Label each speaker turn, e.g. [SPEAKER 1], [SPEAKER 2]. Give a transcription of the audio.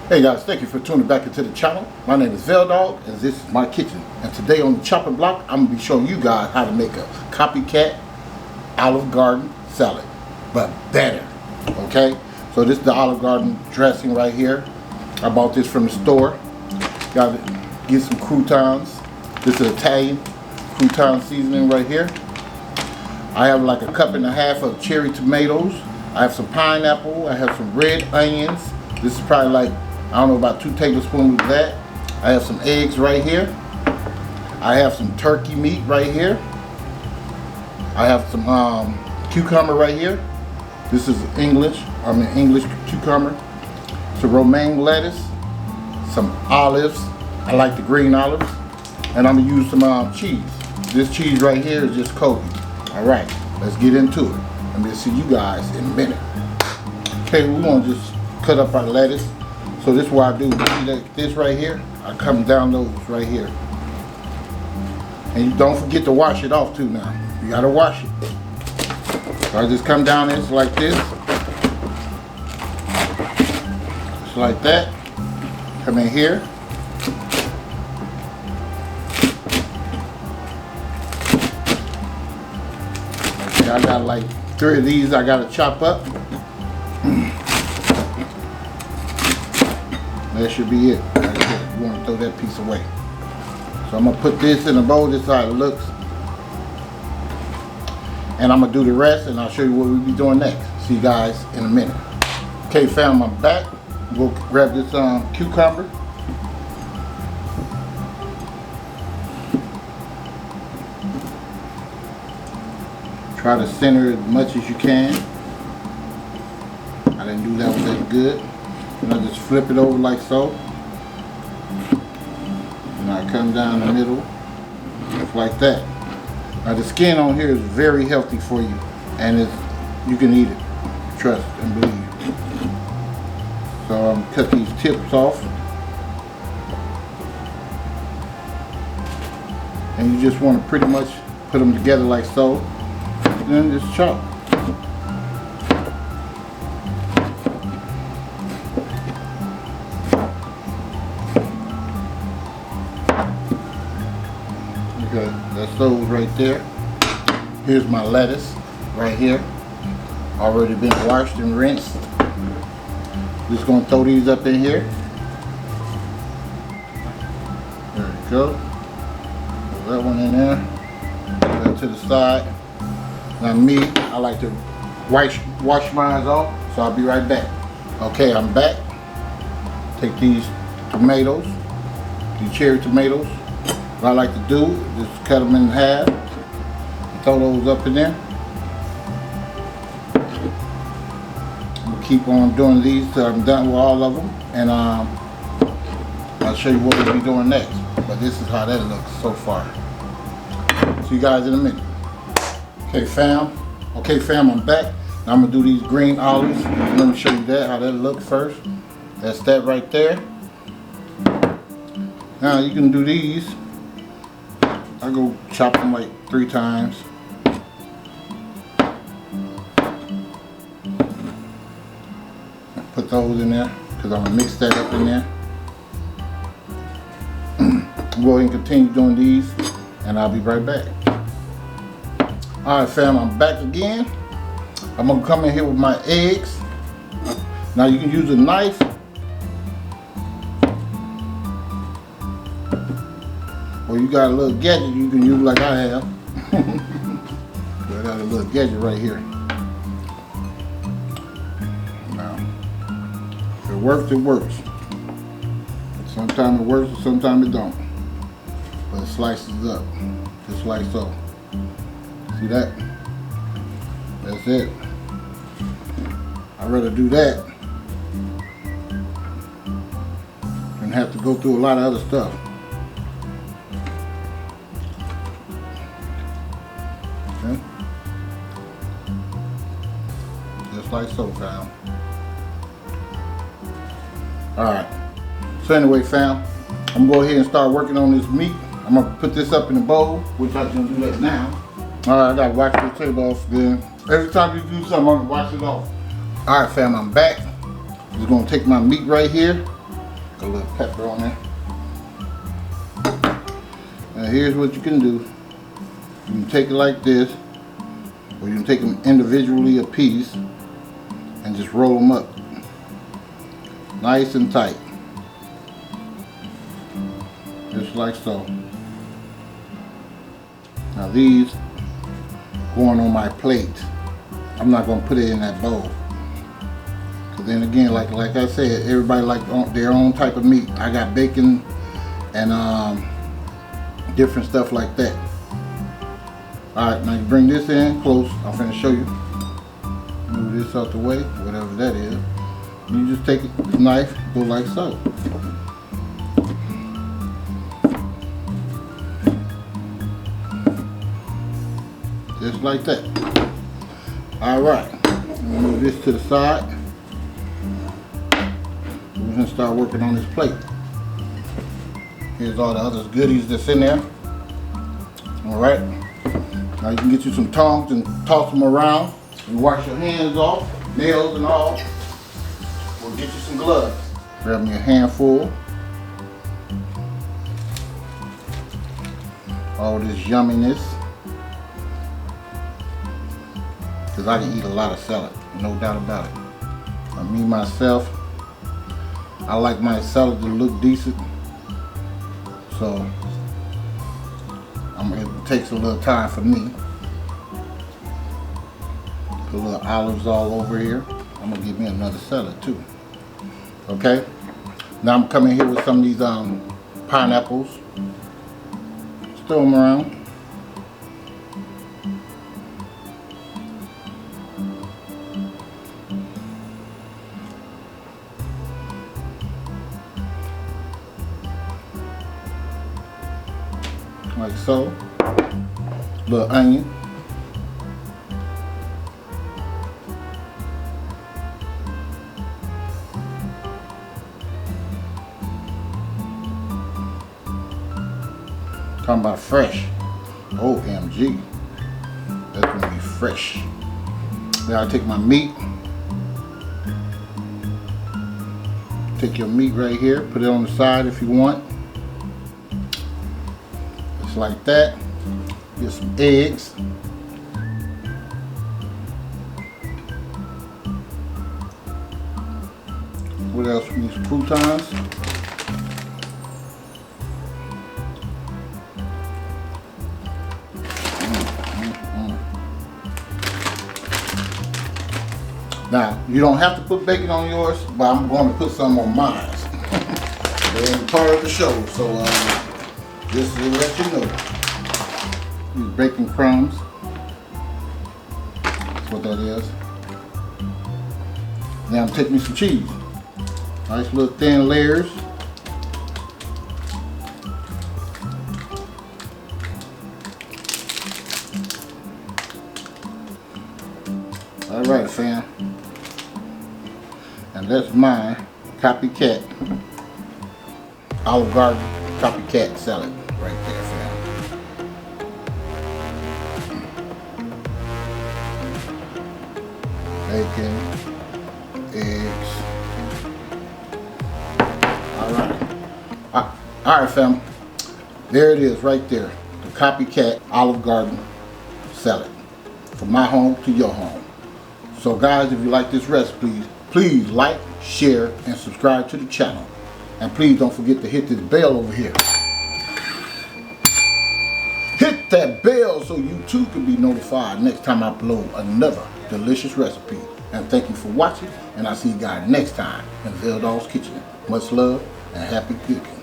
[SPEAKER 1] Hey guys, thank you for tuning back into the channel. My name is VELDOGGS and this is my kitchen. And today on the chopping block, I'm going to be showing you guys how to make a Copycat Olive Garden salad, but better. Okay, so this is the Olive Garden dressing right here. I bought this from the store. Got to get some croutons. This is Italian crouton seasoning right here. I have like a cup and a half of cherry tomatoes. I have some pineapple. I have some red onions. This is probably like, I don't know, about 2 tablespoons of that. I have some eggs right here. I have some turkey meat right here. I have some cucumber right here. This is English cucumber. Some romaine lettuce. Some olives. I like the green olives. And I'm gonna use some cheese. This cheese right here is just Kobe. All right, let's get into it. I'm gonna see you guys in a minute. Okay, we're gonna just cut up our lettuce. So this is what I do. See like this right here? I come down those right here. And you don't forget to wash it off too now. You gotta wash it. So I just come down this like this. Just like that. Come in here. Okay, I got like 3 of these I gotta chop up. That should be it. You want to throw that piece away. So I'm going to put this in a bowl. This is how it looks. And I'm going to do the rest and I'll show you what we'll be doing next. See you guys in a minute. Okay, fam, I'm back. We'll grab this cucumber. Try to center as much as you can. I didn't do that one that good. And I just flip it over like so. And I come down the middle, just like that. Now the skin on here is very healthy for you, and you can eat it, trust and believe. So I'm cut these tips off, and you just want to pretty much put them together like so, and then just chop. Okay, that's those right there. Here's my lettuce right here. Already been washed and rinsed. Just gonna throw these up in here. There we go. Put that one in there. Put that to the side. Now me, I like to wash mine off, so I'll be right back. Okay, I'm back. Take these tomatoes, these cherry tomatoes. What I like to do is just cut them in half and throw those up in there. I'm going to keep on doing these till I'm done with all of them, and I'll show you what we'll be doing next. But this is how that looks so far. See you guys in a minute. Okay fam, I'm back. Now I'm going to do these green olives. Let me show you that, how that looks first. That's that right there. Now you can do these. I go chop them like 3 times. Put those in there because I'm gonna mix that up in there. Go ahead and continue doing these, and I'll be right back. All right, fam, I'm back again. I'm gonna come in here with my eggs. Now you can use a knife. Or you got a little gadget you can use like I have. I got a little gadget right here. Now, if it works, it works. Sometimes it works and sometimes it don't. But it slices up, just like so. See that? That's it. I'd rather do that than have to go through a lot of other stuff. Okay. Just like so, fam. Alright. So anyway, fam, I'm gonna go ahead and start working on this meat. I'm gonna put this up in a bowl, which I'm gonna do that now. Alright, I gotta wash this table off again. Every time you do something, I'm gonna wash it off. Alright, fam, I'm back. I'm just gonna take my meat right here. A little pepper on there. Now here's what you can do. You can take it like this, or you can take them individually a piece and just roll them up nice and tight, just like so. Now these going on my plate. I'm not going to put it in that bowl, because then again, like I said, everybody like their own type of meat. I got bacon and different stuff like that. Alright, now you bring this in close. I'm finna show you. Move this out the way, whatever that is. You just take the knife, go like so. Just like that. Alright, move this to the side. We're gonna start working on this plate. Here's all the other goodies that's in there. Alright. Now you can get you some tongs and toss them around. You wash your hands off, nails and all. We'll get you some gloves. Grab me a handful. All this yumminess. Because I can eat a lot of salad, no doubt about it. Me myself, I like my salad to look decent. So it takes a little time for me. Put a little olives all over here. I'm gonna give me another salad too. Okay. Now I'm coming here with some of these pineapples. Throw them around. Like so. Little onion. Talking about fresh. OMG. That's gonna be fresh. Then I take my meat. Take your meat right here, put it on the side if you want. Just like that. Get some eggs. What else? We need some croutons. Now, you don't have to put bacon on yours, but I'm going to put some on mine. They're part of the show, so just to let you know. These bacon crumbs. That's what that is. Now I'm taking me some cheese. Nice little thin layers. Alright, fam. And that's my Copycat Olive Garden Copycat salad right there, fam. Bacon, eggs. Alright, fam. There it is right there. The Copycat Olive Garden salad. From my home to your home. So guys, if you like this recipe, please like, share, and subscribe to the channel. And please don't forget to hit this bell over here. Hit that bell so you too can be notified next time I upload another delicious recipe. And thank you for watching, and I'll see you guys next time in VELDOGG'S Kitchen. Much love and happy cooking.